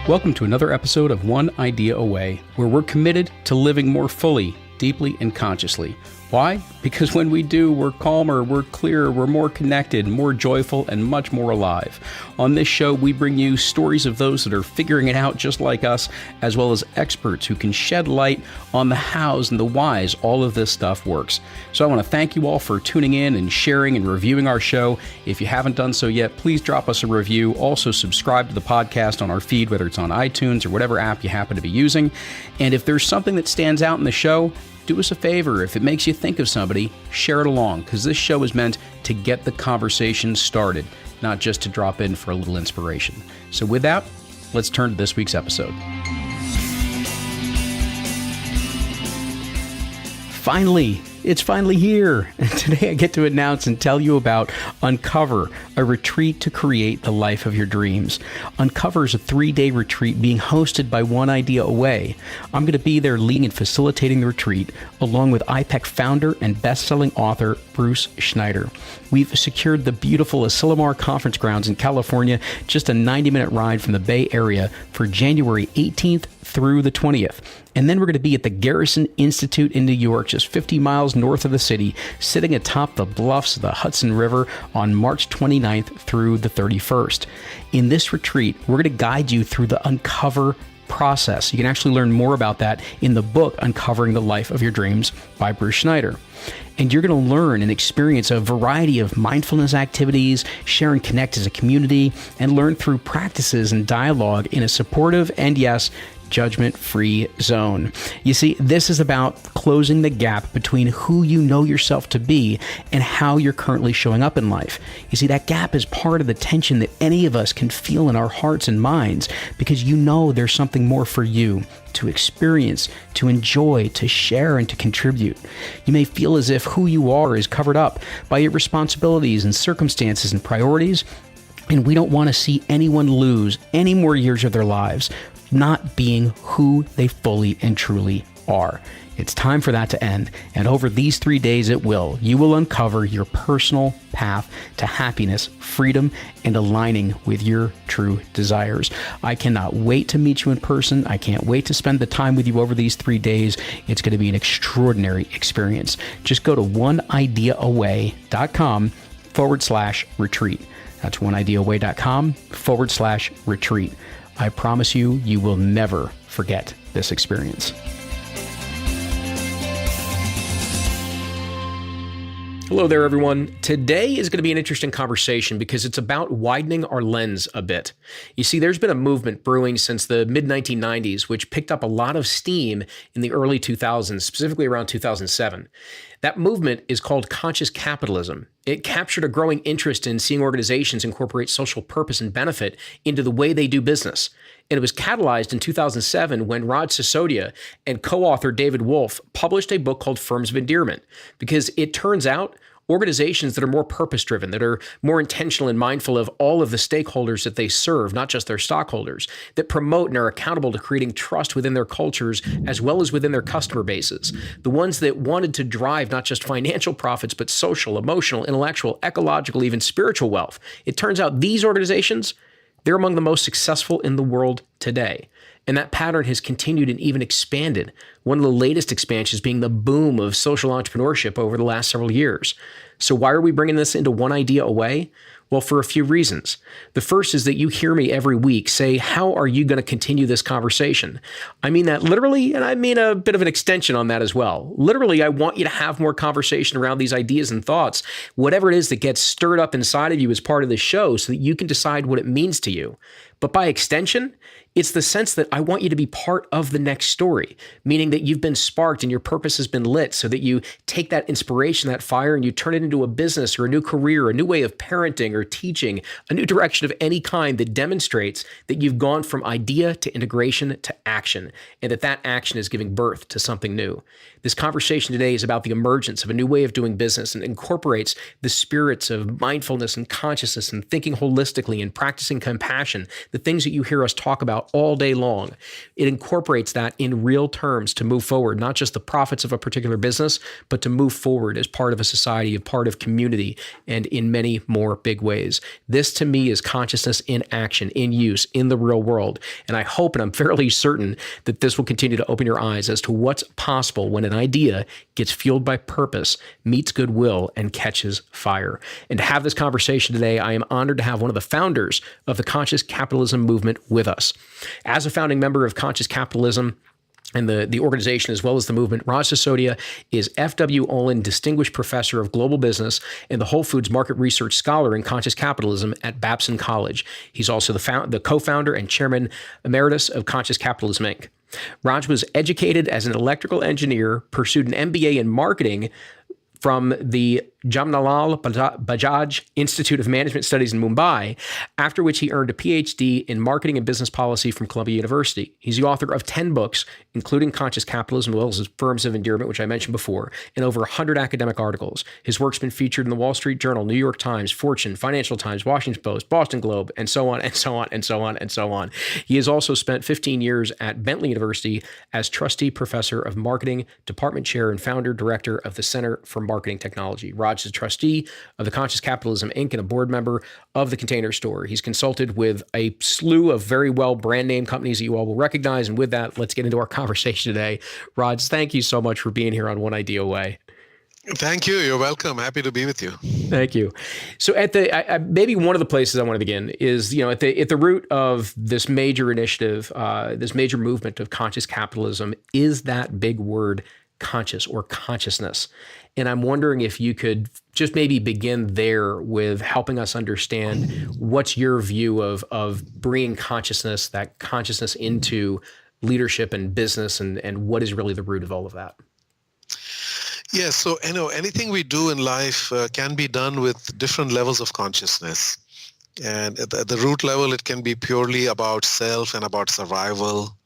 Welcome to another episode of One Idea Away, where we're committed to living more fully, deeply, and consciously. Why? Because when we do, we're calmer, we're clearer, we're more connected, more joyful, and much more alive. On this show, we bring you stories of those that are figuring it out just like us, as well as experts who can shed light on the hows and the whys all of this stuff works. So I want to thank you all for tuning in and sharing and reviewing our show. If you haven't done so yet, please drop us a review. Also, subscribe to the podcast on our feed, whether it's on iTunes or whatever app you happen to be using. And if there's something that stands out in the show, do us a favor. If it makes you think of somebody, share it along, because this show is meant to get the conversation started, not just to drop in for a little inspiration. So with that, let's turn to this week's episode. Finally, it's finally here. And today I get to announce and tell you about Uncover, a retreat to create the life of your dreams. Uncover is a 3-day retreat being hosted by One Idea Away. I'm going to be there leading and facilitating the retreat, along with IPEC founder and best-selling author Bruce Schneider. We've secured the beautiful Asilomar Conference Grounds in California, just a 90-minute ride from the Bay Area, for January 18th through the 20th. And then we're going to be at the Garrison Institute in New York, just 50 miles north of the city, sitting atop the bluffs of the Hudson River on March 29th through the 31st. In this retreat, we're going to guide you through the Uncover process. You can actually learn more about that in the book, Uncovering the Life of Your Dreams by Bruce Schneider. And you're going to learn and experience a variety of mindfulness activities, share and connect as a community, and learn through practices and dialogue in a supportive and, yes, judgment-free zone. You see, this is about closing the gap between who you know yourself to be and how you're currently showing up in life. You see, that gap is part of the tension that any of us can feel in our hearts and minds, because you know there's something more for you to experience, to enjoy, to share, and to contribute. You may feel as if who you are is covered up by your responsibilities and circumstances and priorities, and we don't want to see anyone lose any more years of their lives not being who they fully and truly are. It's time for that to end, and over these 3 days it will. You will uncover your personal path to happiness, freedom, and aligning with your true desires. I cannot wait to meet you in person. I can't wait to spend the time with you over these 3 days. It's going to be an extraordinary experience. Just go to oneideaaway.com/retreat. That's oneideaaway.com/retreat. I promise you, you will never forget this experience. Hello there, everyone. Today is going to be an interesting conversation because it's about widening our lens a bit. You see, there's been a movement brewing since the mid-1990s, which picked up a lot of steam in the early 2000s, specifically around 2007. That movement is called Conscious Capitalism. It captured a growing interest in seeing organizations incorporate social purpose and benefit into the way they do business. And it was catalyzed in 2007 when Raj Sisodia and co-author David Wolf published a book called Firms of Endearment, because it turns out organizations that are more purpose-driven, that are more intentional and mindful of all of the stakeholders that they serve, not just their stockholders, that promote and are accountable to creating trust within their cultures as well as within their customer bases, the ones that wanted to drive not just financial profits, but social, emotional, intellectual, ecological, even spiritual wealth. It turns out these organizations, they're among the most successful in the world today. And that pattern has continued and even expanded. One of the latest expansions being the boom of social entrepreneurship over the last several years. So why are we bringing this into One Idea Away? Well, for a few reasons. The first is that you hear me every week say, how are you going to continue this conversation? I mean that literally, and I mean a bit of an extension on that as well. Literally, I want you to have more conversation around these ideas and thoughts, whatever it is that gets stirred up inside of you as part of this show, so that you can decide what it means to you. But by extension, it's the sense that I want you to be part of the next story, meaning that you've been sparked and your purpose has been lit, so that you take that inspiration, that fire, and you turn it into a business or a new career, a new way of parenting or teaching, a new direction of any kind that demonstrates that you've gone from idea to integration to action, and that action is giving birth to something new. This conversation today is about the emergence of a new way of doing business and incorporates the spirits of mindfulness and consciousness and thinking holistically and practicing compassion, the things that you hear us talk about about all day long. It incorporates that in real terms to move forward, not just the profits of a particular business, but to move forward as part of a society, a part of community, and in many more big ways. This to me is consciousness in action, in use, in the real world. And I hope, and I'm fairly certain, that this will continue to open your eyes as to what's possible when an idea gets fueled by purpose, meets goodwill, and catches fire. And to have this conversation today, I am honored to have one of the founders of the Conscious Capitalism movement with us. As a founding member of Conscious Capitalism, and the organization as well as the movement, Raj Sisodia is F.W. Olin Distinguished Professor of Global Business and the Whole Foods Market Research Scholar in Conscious Capitalism at Babson College. He's also the co-founder and chairman emeritus of Conscious Capitalism, Inc. Raj was educated as an electrical engineer, pursued an MBA in marketing from the Jamnalal Bajaj Institute of Management Studies in Mumbai, after which he earned a Ph.D. in marketing and business policy from Columbia University. He's the author of 10 books, including Conscious Capitalism, as well as Firms of Endearment, which I mentioned before, and over 100 academic articles. His work's been featured in the Wall Street Journal, New York Times, Fortune, Financial Times, Washington Post, Boston Globe, and so on, and so on, and so on, and so on. He has also spent 15 years at Bentley University as trustee professor of marketing, department chair, and founder director of the Center for Marketing Technology. Raj is a trustee of the Conscious Capitalism, Inc. and a board member of the Container Store. He's consulted with a slew of very well brand name companies that you all will recognize. And with that, let's get into our conversation today. Raj, thank you so much for being here on One Idea Away. Thank you. You're welcome. Happy to be with you. Thank you. So at maybe one of the places I want to begin is, at the root of this major initiative, this major movement of conscious capitalism is that big word, conscious or consciousness. And I'm wondering if you could just maybe begin there with helping us understand what's your view of bringing that consciousness into leadership and business, and what is really the root of all of that? Yes. So, anything we do in life can be done with different levels of consciousness. And at the root level, it can be purely about self and about survival.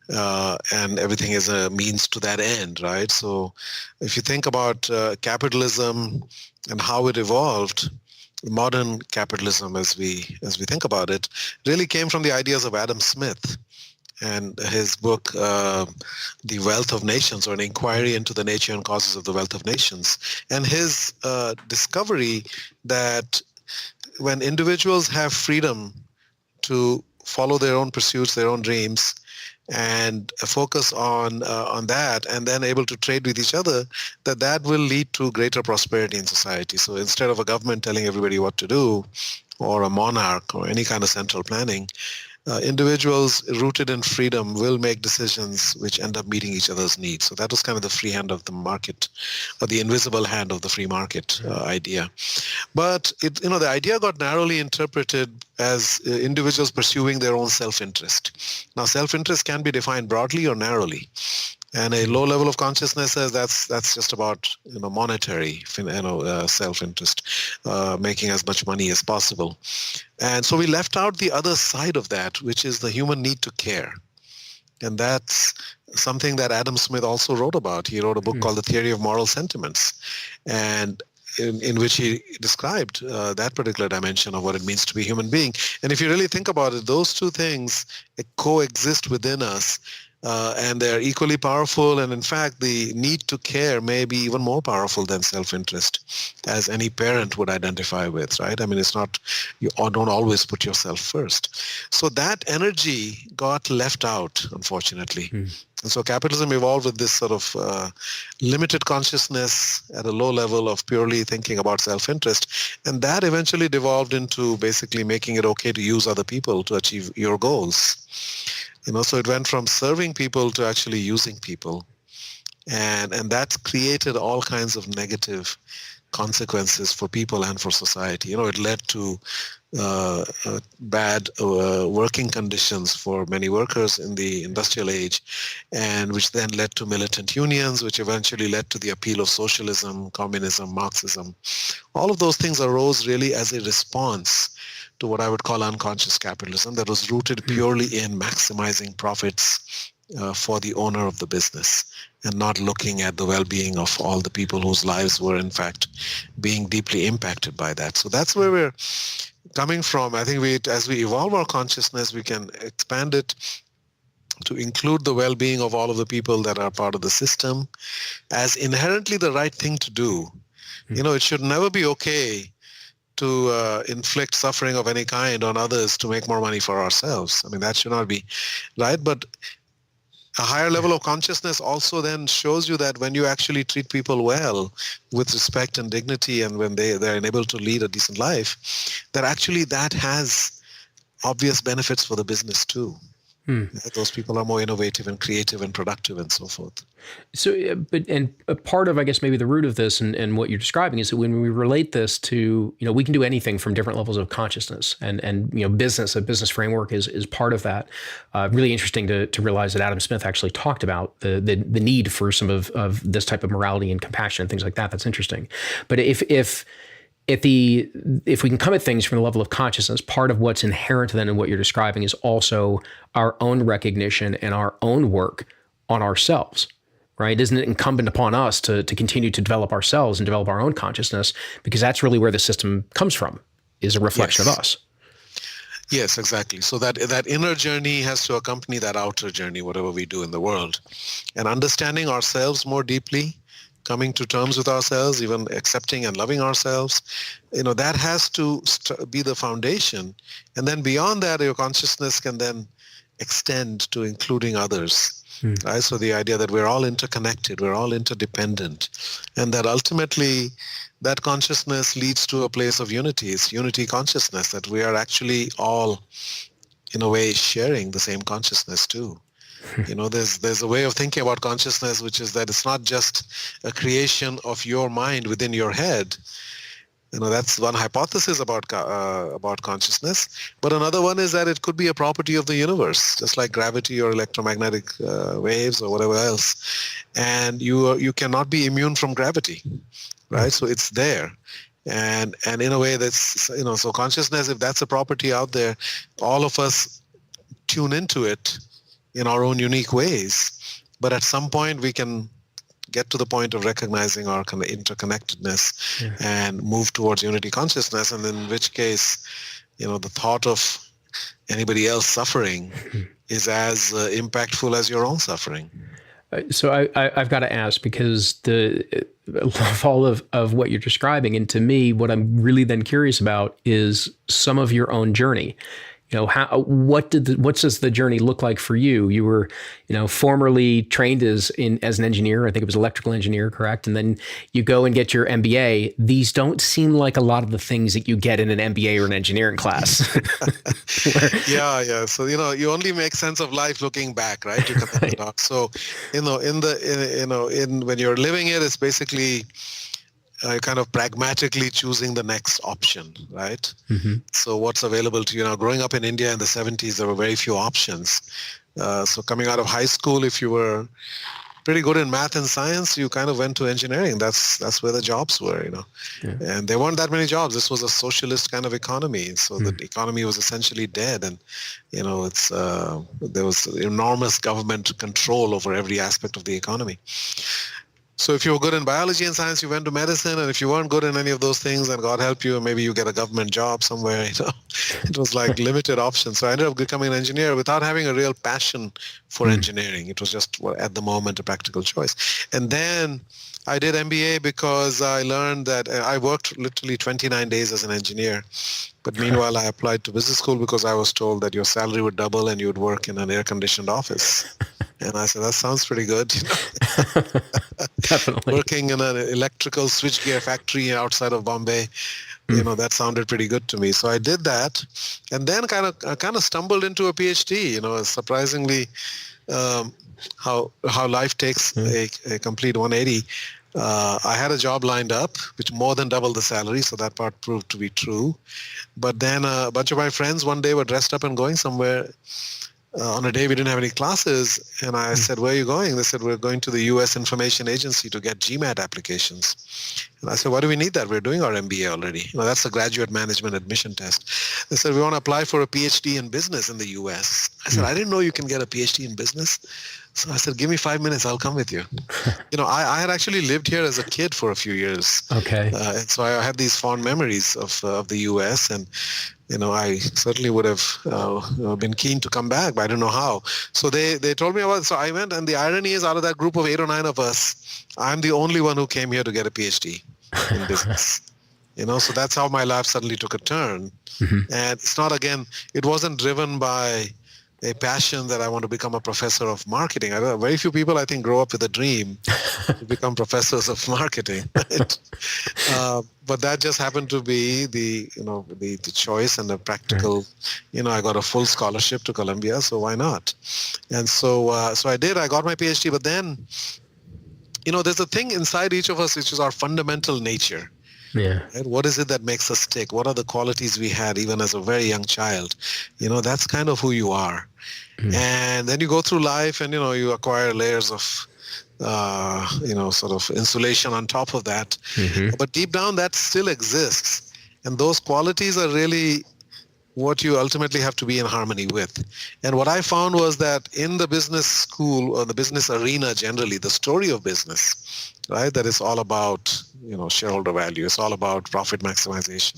And everything is a means to that end, right? So if you think about capitalism and how it evolved, modern capitalism, as we think about it, really came from the ideas of Adam Smith and his book, The Wealth of Nations, or an inquiry into the nature and causes of the wealth of nations. And his discovery that when individuals have freedom to follow their own pursuits, their own dreams, and focus on that, and then able to trade with each other, that will lead to greater prosperity in society. So instead of a government telling everybody what to do, or a monarch, or any kind of central planning, individuals rooted in freedom will make decisions which end up meeting each other's needs. So that was kind of the free hand of the market, or the invisible hand of the free market idea. But the idea got narrowly interpreted as individuals pursuing their own self-interest. Now, self-interest can be defined broadly or narrowly. And a low level of consciousness says that's just about monetary self-interest, making as much money as possible. And so we left out the other side of that, which is the human need to care. And that's something that Adam Smith also wrote about. He wrote a book called The Theory of Moral Sentiments, and in which he described that particular dimension of what it means to be a human being. And if you really think about it, those two things coexist within us. And they're equally powerful. And in fact, the need to care may be even more powerful than self-interest, as any parent would identify with, right? I mean, it's not, you don't always put yourself first. So that energy got left out, unfortunately. And so capitalism evolved with this sort of limited consciousness at a low level of purely thinking about self-interest. And that eventually devolved into basically making it okay to use other people to achieve your goals. So it went from serving people to actually using people. And that's created all kinds of negative consequences for people and for society. It led to bad working conditions for many workers in the industrial age, and which then led to militant unions, which eventually led to the appeal of socialism, communism, Marxism. All of those things arose really as a response to what I would call unconscious capitalism that was rooted purely in maximizing profits for the owner of the business, and not looking at the well-being of all the people whose lives were in fact being deeply impacted by that. So that's where we're coming from. I think as we evolve our consciousness, we can expand it to include the well-being of all of the people that are part of the system as inherently the right thing to do. It should never be okay to inflict suffering of any kind on others to make more money for ourselves. I mean, that should not be right. But a higher level of consciousness also then shows you that when you actually treat people well with respect and dignity, and when they're enabled to lead a decent life, that actually that has obvious benefits for the business too. Those people are more innovative and creative and productive and so forth. So, but a part of, I guess, maybe the root of this and what you're describing is that when we relate this to, we can do anything from different levels of consciousness, and a business framework is part of that. Really interesting to realize that Adam Smith actually talked about the need for some of this type of morality and compassion and things like that. That's interesting. But if we can come at things from the level of consciousness, part of what's inherent then in what you're describing is also our own recognition and our own work on ourselves, right? Isn't it incumbent upon us to continue to develop ourselves and develop our own consciousness, because that's really where the system comes from, is a reflection of us. Yes, exactly. So that inner journey has to accompany that outer journey, whatever we do in the world. And understanding ourselves more deeply, coming to terms with ourselves, even accepting and loving ourselves, that has to be the foundation. And then beyond that, your consciousness can then extend to including others. Right? So the idea that we're all interconnected, we're all interdependent, and that ultimately that consciousness leads to a place of unity. It's unity consciousness, that we are actually all, in a way, sharing the same consciousness too. There's a way of thinking about consciousness, which is that it's not just a creation of your mind within your head. That's one hypothesis about consciousness. But another one is that it could be a property of the universe, just like gravity or electromagnetic waves or whatever else. And you cannot be immune from gravity, right? So it's there. And in a way that's, so consciousness, if that's a property out there, all of us tune into it in our own unique ways. But at some point we can get to the point of recognizing our kind of interconnectedness and move towards unity consciousness, and in which case, the thought of anybody else suffering is as impactful as your own suffering. So I've got to ask, because all of what you're describing, and to me, what I'm really then curious about is some of your own journey. What does the journey look like for you? You were, formerly trained as an engineer. I think it was electrical engineer, correct? And then you go and get your MBA. These don't seem like a lot of the things that you get in an MBA or an engineering class. Yeah. So you only make sense of life looking back, right? You can talk. So when you're living it, it's basically kind of pragmatically choosing the next option, right? So what's available to you now? Growing up in India in the 70s, there were very few options. So coming out of high school, if you were pretty good in math and science, you kind of went to engineering. That's where the jobs were, And there weren't that many jobs. This was a socialist kind of economy. So the economy was essentially dead. And, there was enormous government control over every aspect of the economy. So if you were good in biology and science, you went to medicine, and if you weren't good in any of those things, then God help you, maybe you get a government job somewhere. It was like limited options. So I ended up becoming an engineer without having a real passion for engineering. It was just at the moment a practical choice. And then I did MBA because I learned that I worked literally 29 days as an engineer. But meanwhile, I applied to business school because I was told that your salary would double and you would work in an air-conditioned office. And I said, that sounds pretty good. Definitely. Working in an electrical switchgear factory outside of Bombay, that sounded pretty good to me. So I did that, and then kind of stumbled into a PhD. Surprisingly, how life takes a complete 180. I had a job lined up, which more than doubled the salary, so that part proved to be true. But then a bunch of my friends one day were dressed up and going somewhere. On a day we didn't have any classes, and I said, where are you going? They said, we're going to the U.S. Information Agency to get GMAT applications. And I said, why do we need that? We're doing our MBA already. That's the graduate management admission test. They said, we want to apply for a PhD in business in the US. I said, I didn't know you can get a PhD in business. So I said, give me 5 minutes, I'll come with you. I had actually lived here as a kid for a few years. Okay. And so I had these fond memories of the US, and I certainly would have been keen to come back, but I don't know how. So they told me about it. So I went, and the irony is, out of that group of 8 or 9 of us, I'm the only one who came here to get a PhD in business. So that's how my life suddenly took a turn. Mm-hmm. And it's not, again, it wasn't driven by a passion that I want to become a professor of marketing. Very few people, I think, grow up with a dream to become professors of marketing. Right? But that just happened to be the choice and the practical. I got a full scholarship to Columbia, so why not? And so I did. I got my PhD. But then, there's a thing inside each of us which is our fundamental nature. Yeah. Right? What is it that makes us tick? What are the qualities we had even as a very young child? That's kind of who you are. And then you go through life and, you acquire layers of, sort of insulation on top of that. Mm-hmm. But deep down, that still exists. And those qualities are really what you ultimately have to be in harmony with. And what I found was that in the business school or the business arena generally, the story of business, right, that is all about, shareholder value. It's all about profit maximization.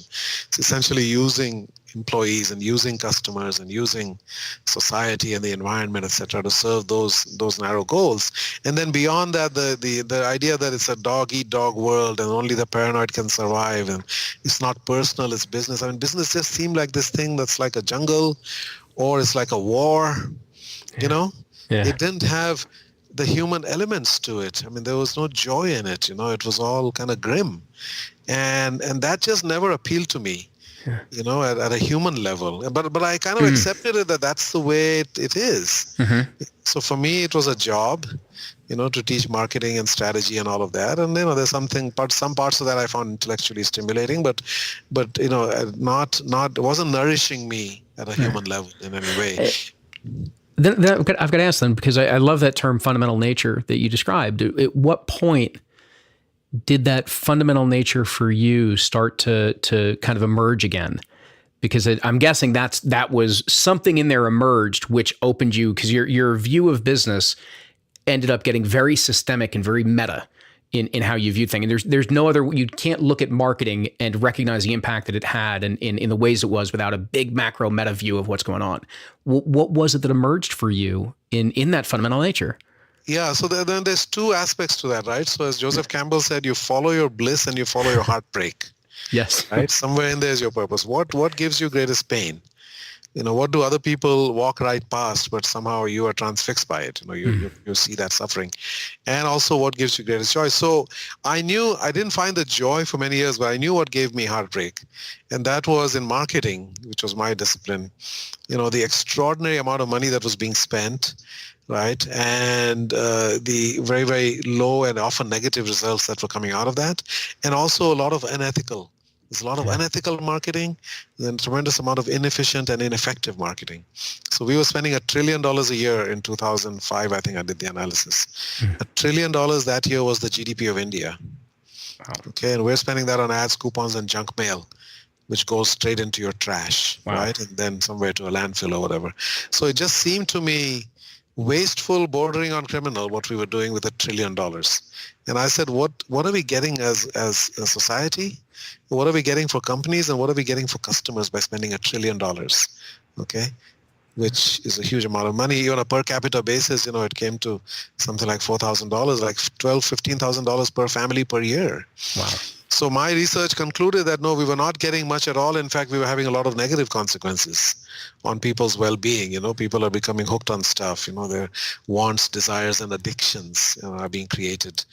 It's essentially using employees and using customers and using society and the environment, et cetera, to serve those narrow goals. And then beyond that, the idea that it's a dog-eat-dog world and only the paranoid can survive, and it's not personal, it's business. I mean, business just seemed like this thing that's like a jungle, or it's like a war, Yeah. It didn't have the human elements to it. I mean, there was no joy in it. It was all kind of grim. And that just never appealed to me. At a human level. But I kind of accepted it that that's the way it is. Mm-hmm. So for me, it was a job, to teach marketing and strategy and all of that. And, there's some parts of that I found intellectually stimulating, but it wasn't nourishing me at a human level in any way. Then I've got to ask them, because I love that term fundamental nature that you described. At what point did that fundamental nature for you start to kind of emerge again? Because I'm guessing that was something in there emerged which opened you, because your view of business ended up getting very systemic and very meta in how you view things. And there's no other, you can't look at marketing and recognize the impact that it had and in the ways it was without a big macro meta view of what's going on. What was it that emerged for you in that fundamental nature? Yeah, so then there's two aspects to that, right? So as Joseph Campbell said, you follow your bliss and you follow your heartbreak. Yes. Right? Somewhere in there is your purpose. What gives you greatest pain? What do other people walk right past, but somehow you are transfixed by it? You see that suffering. And also what gives you greatest joy? So I knew, I didn't find the joy for many years, but I knew what gave me heartbreak. And that was in marketing, which was my discipline. The extraordinary amount of money that was being spent, right? And the very, very low and often negative results that were coming out of that. And also a lot of unethical. There's a lot of unethical marketing and a tremendous amount of inefficient and ineffective marketing. So we were spending $1 trillion a year in 2005, I think I did the analysis. $1 trillion that year was the GDP of India. Wow. Okay, and we're spending that on ads, coupons, and junk mail, which goes straight into your trash, right? And then somewhere to a landfill or whatever. So it just seemed to me wasteful, bordering on criminal, what we were doing with $1 trillion. And I said, what are we getting as a society? What are we getting for companies, and what are we getting for customers by spending $1 trillion? Okay, which is a huge amount of money. Even on a per capita basis, it came to something like $4,000, like $12,000, $15,000 per family per year. Wow. So my research concluded that no, we were not getting much at all. In fact, we were having a lot of negative consequences on people's well-being. People are becoming hooked on stuff. Their wants, desires, and addictions are being created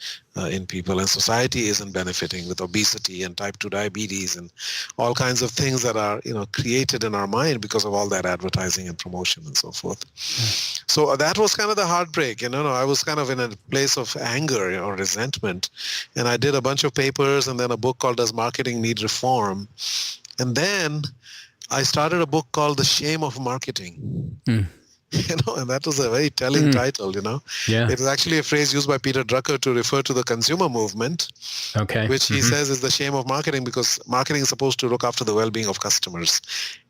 in people, and society isn't benefiting with obesity and type 2 diabetes and all kinds of things that are created in our mind because of all that advertising and promotion and so forth. So that was kind of the heartbreak. I was kind of in a place of anger or resentment, and I did a bunch of papers and then a book called Does Marketing Need Reform? And then I started a book called The Shame of Marketing. And that was a very telling title, Yeah. It is actually a phrase used by Peter Drucker to refer to the consumer movement, Okay. which he says is the shame of marketing, because marketing is supposed to look after the well-being of customers.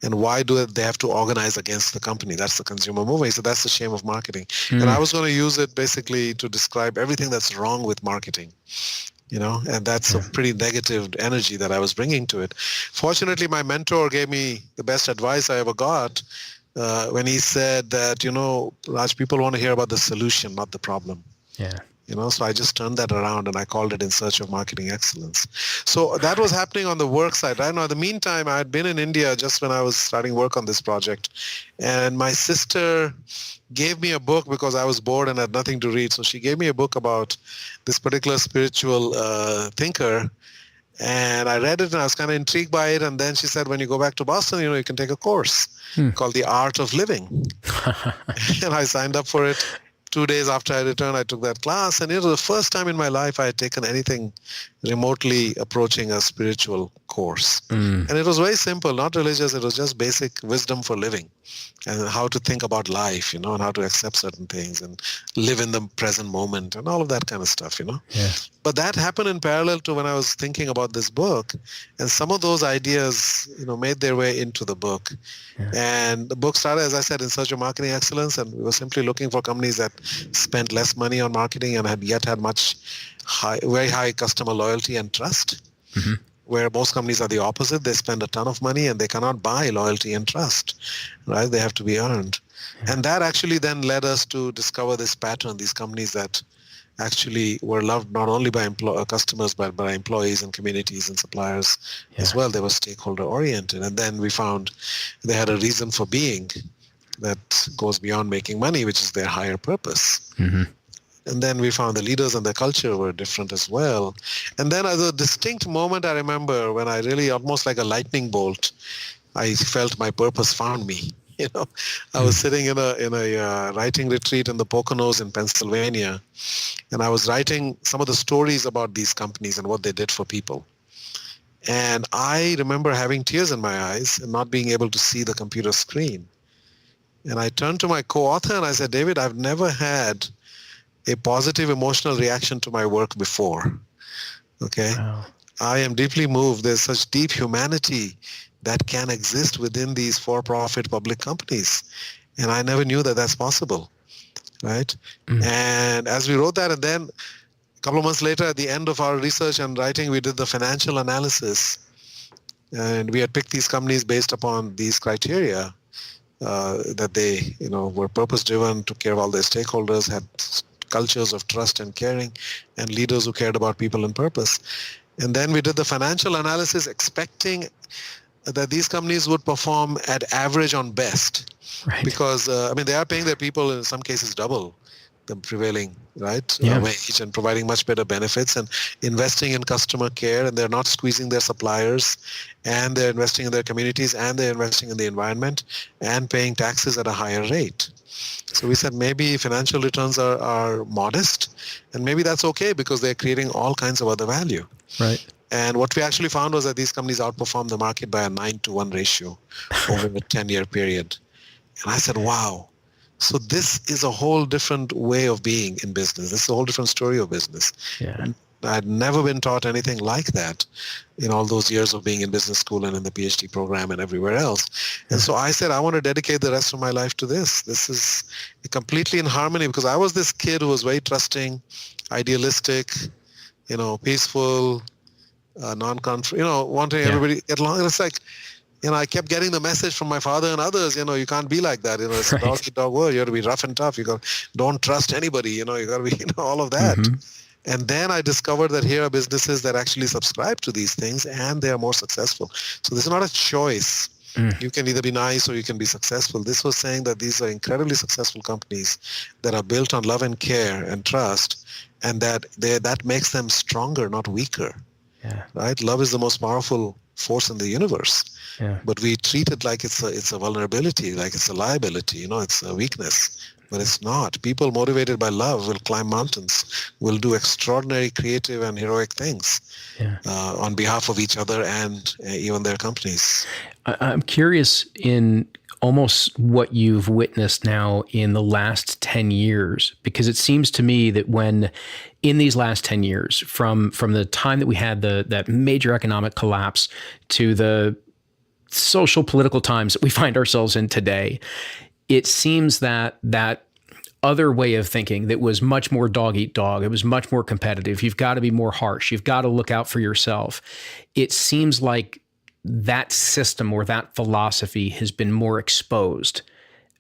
And why do they have to organize against the company? That's the consumer movement. So that's the shame of marketing. And I was going to use it basically to describe everything that's wrong with marketing. And that's a pretty negative energy that I was bringing to it. Fortunately, my mentor gave me the best advice I ever got when he said that, Raj, people want to hear about the solution, not the problem. Yeah. So I just turned that around and I called it In Search of Marketing Excellence. So that was happening on the work side. Right now, in the meantime, I had been in India just when I was starting work on this project. And my sister gave me a book because I was bored and had nothing to read. So she gave me a book about this particular spiritual thinker. And I read it and I was kind of intrigued by it. And then she said, when you go back to Boston, you can take a course called The Art of Living. And I signed up for it. 2 days after I returned, I took that class. And it was the first time in my life I had taken anything remotely approaching a spiritual course. And it was very simple, not religious. It was just basic wisdom for living and how to think about life, and how to accept certain things and live in the present moment and all of that kind of stuff, Yeah. But that happened in parallel to when I was thinking about this book. And some of those ideas, made their way into the book. Yeah. And the book started, as I said, In Search of Marketing Excellence. And we were simply looking for companies that spent less money on marketing and had yet had very high customer loyalty and trust. Where most companies are the opposite. They spend a ton of money and they cannot buy loyalty and trust, right? They have to be earned. Yeah. And that actually then led us to discover this pattern, these companies that actually were loved not only by customers, but by employees and communities and suppliers as well. They were stakeholder oriented. And then we found they had a reason for being that goes beyond making money, which is their higher purpose. And then we found the leaders and their culture were different as well. And then as a distinct moment, I remember when I really, almost like a lightning bolt, I felt my purpose found me. I was sitting in a writing retreat in the Poconos in Pennsylvania, and I was writing some of the stories about these companies and what they did for people. And I remember having tears in my eyes and not being able to see the computer screen. And I turned to my co-author and I said, David, I've never had a positive emotional reaction to my work before. Okay. Wow. I am deeply moved. There's such deep humanity that can exist within these for-profit public companies. And I never knew that that's possible. Right. And as we wrote that, and then a couple of months later, at the end of our research and writing, we did the financial analysis. And we had picked these companies based upon these criteria that they, were purpose-driven, took care of all their stakeholders, had cultures of trust and caring, and leaders who cared about people and purpose. And then we did the financial analysis expecting that these companies would perform at average on best. Right. Because, they are paying their people in some cases double the prevailing wage and providing much better benefits and investing in customer care, and they're not squeezing their suppliers, and they're investing in their communities, and they're investing in the environment and paying taxes at a higher rate. So we said maybe financial returns are modest, and maybe that's okay because they're creating all kinds of other value. Right. And what we actually found was that these companies outperformed the market by a 9-to-1 ratio over a 10-year period. And I said, wow. So this is a whole different way of being in business. This is a whole different story of business. Yeah. I'd never been taught anything like that in all those years of being in business school and in the Ph.D. program and everywhere else. And so I said, I want to dedicate the rest of my life to this. This is completely in harmony, because I was this kid who was very trusting, idealistic, peaceful, non-conflict, wanting everybody to get along. And it's like, I kept getting the message from my father and others, you can't be like that. It's a dog-eat-dog world. You have to be rough and tough. Don't trust anybody. You got to be, all of that. And then I discovered that here are businesses that actually subscribe to these things, and they are more successful. So this is not a choice. You can either be nice or you can be successful. This was saying that these are incredibly successful companies that are built on love and care and trust, and that makes them stronger, not weaker. Yeah. Right? Love is the most powerful force in the universe. Yeah. But we treat it like it's a vulnerability, like it's a liability, it's a weakness. But it's not. People motivated by love will climb mountains, will do extraordinary creative and heroic things on behalf of each other and even their companies. I'm curious, in almost what you've witnessed now in the last 10 years, because it seems to me that when in these last 10 years, from the time that we had that major economic collapse to the social political times that we find ourselves in today, it seems that other way of thinking that was much more dog eat dog, it was much more competitive. You've got to be more harsh. You've got to look out for yourself. It seems like that system or that philosophy has been more exposed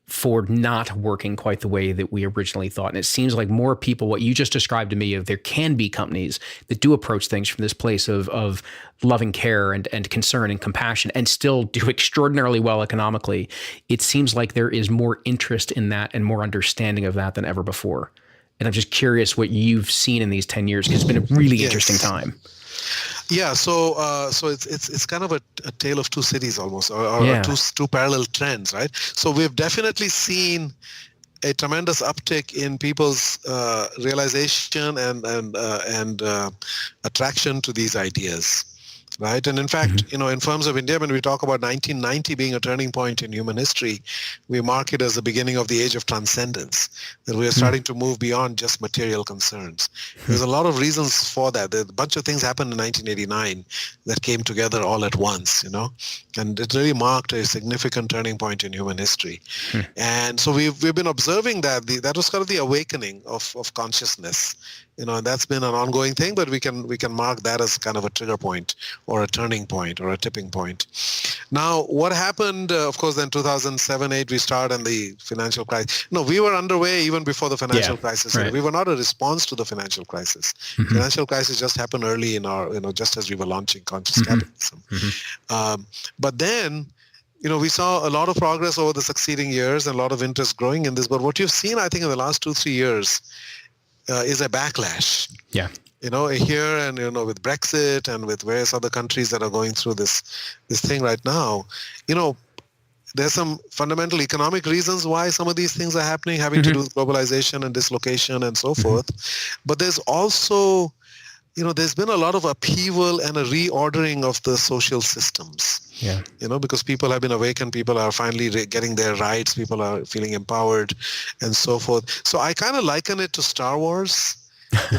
for not working quite the way that we originally thought. And it seems like more people, what you just described to me, of there can be companies that do approach things from this place of loving care and concern and compassion and still do extraordinarily well economically. It seems like there is more interest in that and more understanding of that than ever before. And I'm just curious what you've seen in these 10 years, because it's been a really interesting time. Yeah, so it's kind of a tale of two cities almost, or two parallel trends, right? So we've definitely seen a tremendous uptick in people's realization and attraction to these ideas, right? And in fact, in Firms of Endearment, we talk about 1990 being a turning point in human history. We mark it as the beginning of the age of transcendence, that we are starting to move beyond just material concerns. There's a lot of reasons for that. There's a bunch of things happened in 1989 that came together all at once, and it really marked a significant turning point in human history. And so we've been observing that that was kind of the awakening of consciousness. And that's been an ongoing thing, but we can mark that as kind of a trigger point or a turning point or a tipping point. Now, what happened, of course, then 2007-8, we started in the financial crisis. No, we were underway even before the financial crisis. Right. We were not a response to the financial crisis. Financial crisis just happened early in our, just as we were launching Conscious Capitalism. But then, we saw a lot of progress over the succeeding years and a lot of interest growing in this. But what you've seen, I think, in the last 2-3 years is a backlash. Yeah. Here and, with Brexit and with various other countries that are going through this thing right now, there's some fundamental economic reasons why some of these things are happening, having to do with globalization and dislocation and so forth. But there's also, there's been a lot of upheaval and a reordering of the social systems. Yeah. Because people have been awakened, people are finally getting their rights, people are feeling empowered and so forth. So I kind of liken it to Star Wars.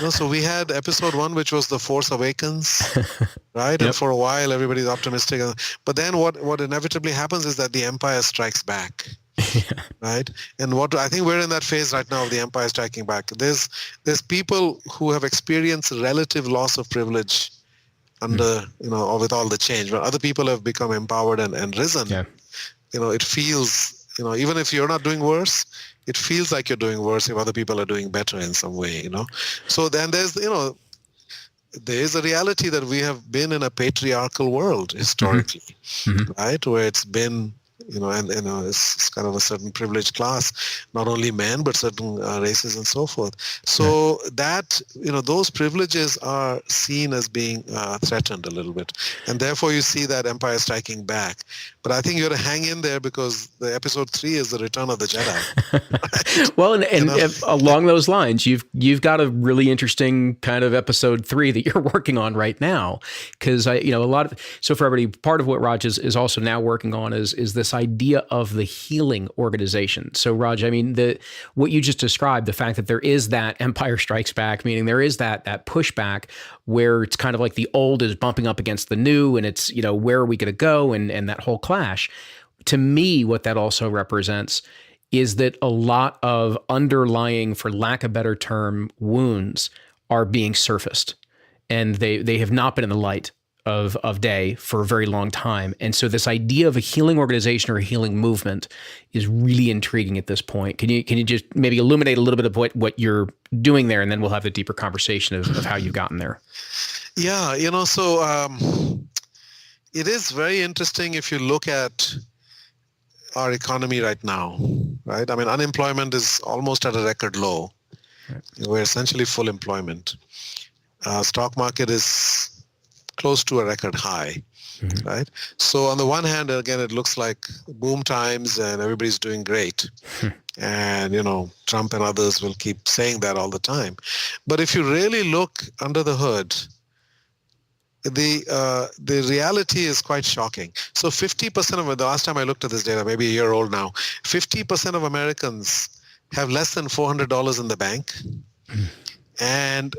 So we had episode 1, which was The Force Awakens, right? Yep. And for a while, everybody's optimistic. But then what inevitably happens is that the Empire strikes back, right? And what I think we're in that phase right now of the Empire striking back. There's people who have experienced relative loss of privilege under, or with all the change, but other people have become empowered and risen. Yeah. It feels, even if you're not doing worse, it feels like you're doing worse if other people are doing better in some way, So then there's, there is a reality that we have been in a patriarchal world historically, right? Where it's been, it's kind of a certain privileged class, not only men, but certain races and so forth. So that, those privileges are seen as being threatened a little bit. And therefore you see that Empire striking back. But I think you got to hang in there, because the episode 3 is the Return of the Jedi. Well, and along those lines, you've got a really interesting kind of episode 3 that you're working on right now, because so for everybody, part of what Raj is also now working on is this idea of the healing organization. So Raj, I mean, what you just described, the fact that there is that Empire Strikes Back, meaning there is that pushback where it's kind of like the old is bumping up against the new, and it's, where are we going to go, and that whole clash. To me, what that also represents is that a lot of underlying, for lack of a better term, wounds are being surfaced, and they have not been in the light of day for a very long time. And so this idea of a healing organization or a healing movement is really intriguing at this point. Can you just maybe illuminate a little bit of what you're doing there, and then we'll have a deeper conversation of how you've gotten there? Yeah, so it is very interesting if you look at our economy right now, right? I mean, unemployment is almost at a record low. Right. We're essentially full employment. Stock market is close to a record high, right? So on the one hand, again, it looks like boom times and everybody's doing great. And, Trump and others will keep saying that all the time. But if you really look under the hood, the reality is quite shocking. So 50% of, the last time I looked at this data, maybe a year old now, 50% of Americans have less than $400 in the bank and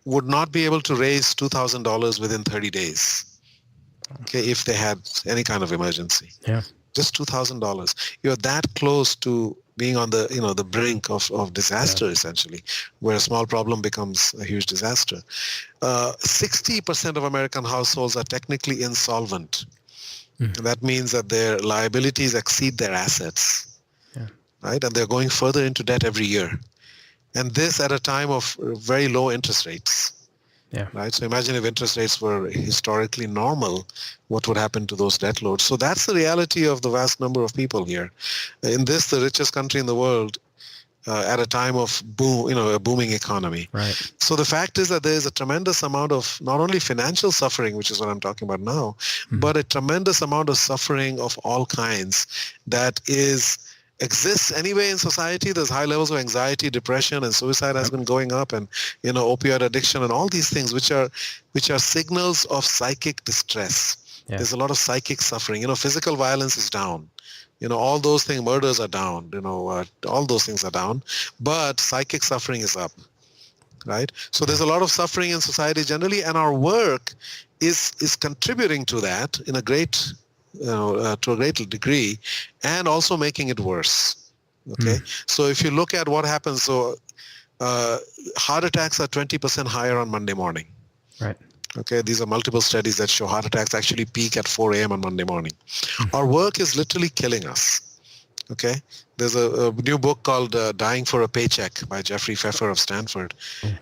would not be able to raise $2,000 within 30 days. Okay, if they had any kind of emergency. Yeah. Just $2,000. You're that close to being on the the brink of disaster, essentially, where a small problem becomes a huge disaster. 60% of American households are technically insolvent. And that means that their liabilities exceed their assets, right? And they're going further into debt every year. And this at a time of very low interest rates. Yeah. Right. So imagine if interest rates were historically normal, what would happen to those debt loads? So that's the reality of the vast number of people here. In this, the richest country in the world, at a time of a booming economy. Right. So the fact is that there is a tremendous amount of not only financial suffering, which is what I'm talking about now, but a tremendous amount of suffering of all kinds that exists anyway in society. There's high levels of anxiety, depression, and suicide has been going up, and opioid addiction and all these things, which are signals of psychic distress. Yeah. There's a lot of psychic suffering. Physical violence is down. All those things, murders are down. All those things are down, but psychic suffering is up. Right. So there's a lot of suffering in society generally, and our work is contributing to that in a great to a great degree, and also making it worse. Okay, so if you look at what happens, so heart attacks are 20% higher on Monday morning. Right. Okay, these are multiple studies that show heart attacks actually peak at 4 a.m. on Monday morning. Our work is literally killing us. Okay, there's a new book called Dying for a Paycheck by Jeffrey Pfeffer of Stanford.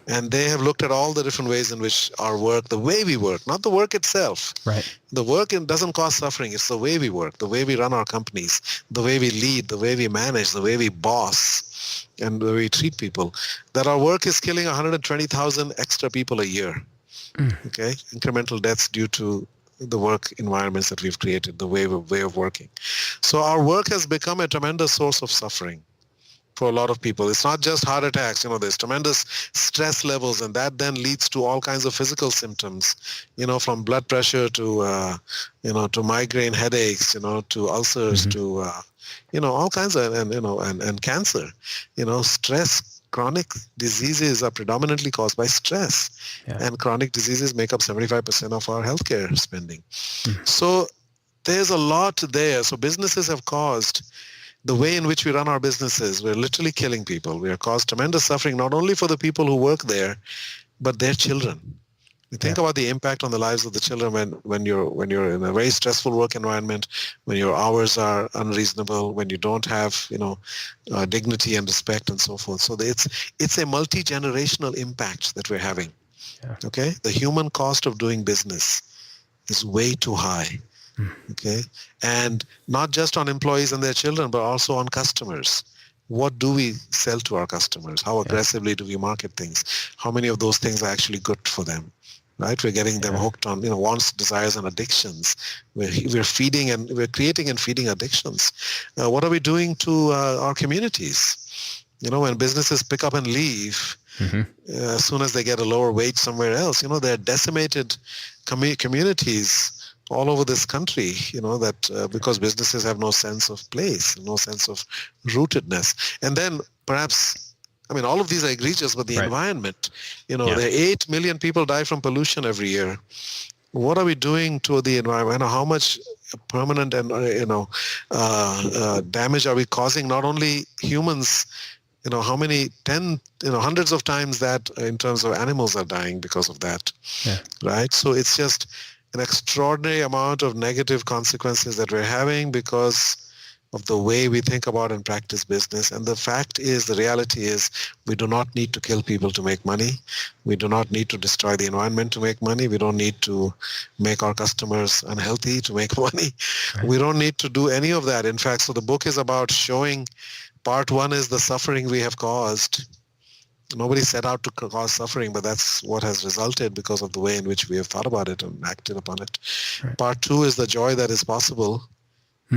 And they have looked at all the different ways in which our work, the way we work, not the work itself. Right. The work doesn't cause suffering. It's the way we work, the way we run our companies, the way we lead, the way we manage, the way we boss, and the way we treat people. That our work is killing 120,000 extra people a year. Okay, incremental deaths due to the work environments that we've created, the way of working. So our work has become a tremendous source of suffering for a lot of people. It's not just heart attacks. There's tremendous stress levels, and that then leads to all kinds of physical symptoms, from blood pressure to, to migraine headaches, to ulcers, to, all kinds of, and cancer. Stress. Chronic diseases are predominantly caused by stress, and chronic diseases make up 75% of our healthcare spending. So there's a lot there. So businesses have caused the way in which we run our businesses. We're literally killing people. We have caused tremendous suffering, not only for the people who work there, but their children. You think about the impact on the lives of the children when you're in a very stressful work environment, when your hours are unreasonable, when you don't have dignity and respect and so forth. So it's a multi-generational impact that we're having. Yeah. Okay, the human cost of doing business is way too high. Okay, and not just on employees and their children, but also on customers. What do we sell to our customers? How aggressively do we market things? How many of those things are actually good for them? Right, we're getting them hooked on wants, desires, and addictions. We're feeding and we're creating and feeding addictions. What are we doing to our communities? When businesses pick up and leave, as soon as they get a lower wage somewhere else, they're decimated communities all over this country. That because businesses have no sense of place, no sense of rootedness, and then perhaps. All of these are egregious, but the environment, there are 8 million people die from pollution every year. What are we doing to the environment? How much permanent and, damage are we causing? Not only humans, how many hundreds of times that in terms of animals are dying because of that, right? So it's just an extraordinary amount of negative consequences that we're having because of the way we think about and practice business. And the reality is, we do not need to kill people to make money. We do not need to destroy the environment to make money. We don't need to make our customers unhealthy to make money. Right. We don't need to do any of that. In fact, so the book is about showing, part one is the suffering we have caused. Nobody set out to cause suffering, but that's what has resulted because of the way in which we have thought about it and acted upon it. Right. Part two is the joy that is possible.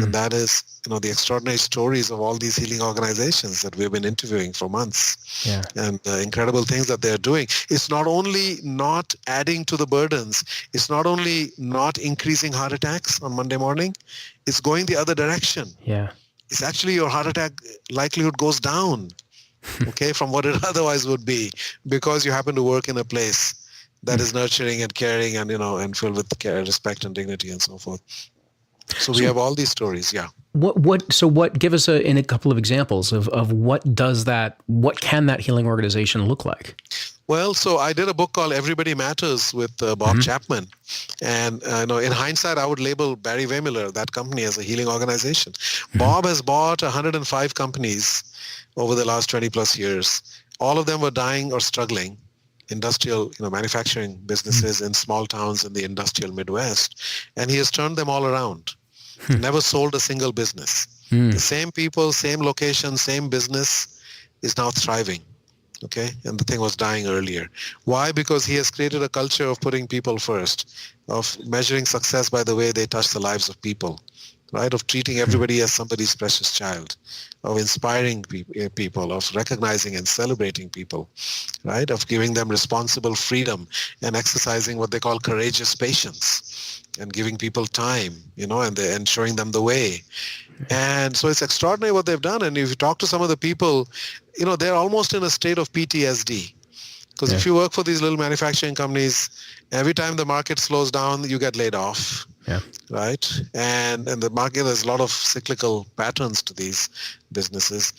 And that is, the extraordinary stories of all these healing organizations that we've been interviewing for months. Yeah. And the incredible things that they're doing. It's not only not adding to the burdens, it's not only not increasing heart attacks on Monday morning, it's going the other direction. Yeah. It's actually your heart attack likelihood goes down, okay, from what it otherwise would be, because you happen to work in a place that is nurturing and caring and, and filled with care, respect and dignity and so forth. So we have all these stories, yeah. What give us in a couple of examples of what can that healing organization look like? Well, so I did a book called Everybody Matters with Bob Chapman. And in hindsight, I would label Barry Wehmiller, that company, as a healing organization. Bob has bought 105 companies over the last 20 plus years. All of them were dying or struggling. Industrial, manufacturing businesses in small towns in the industrial Midwest. And he has turned them all around. Never sold a single business. The same people, same location, same business is now thriving. Okay, and the thing was dying earlier. Why? Because he has created a culture of putting people first, of measuring success by the way they touch the lives of people, right? Of treating everybody as somebody's precious child, of inspiring people, of recognizing and celebrating people, right? Of giving them responsible freedom and exercising what they call courageous patience and giving people time, and showing them the way. And so it's extraordinary what they've done. And if you talk to some of the people, they're almost in a state of PTSD. Because if you work for these little manufacturing companies, every time the market slows down, you get laid off. Yeah. Right? And the market, there's a lot of cyclical patterns to these businesses.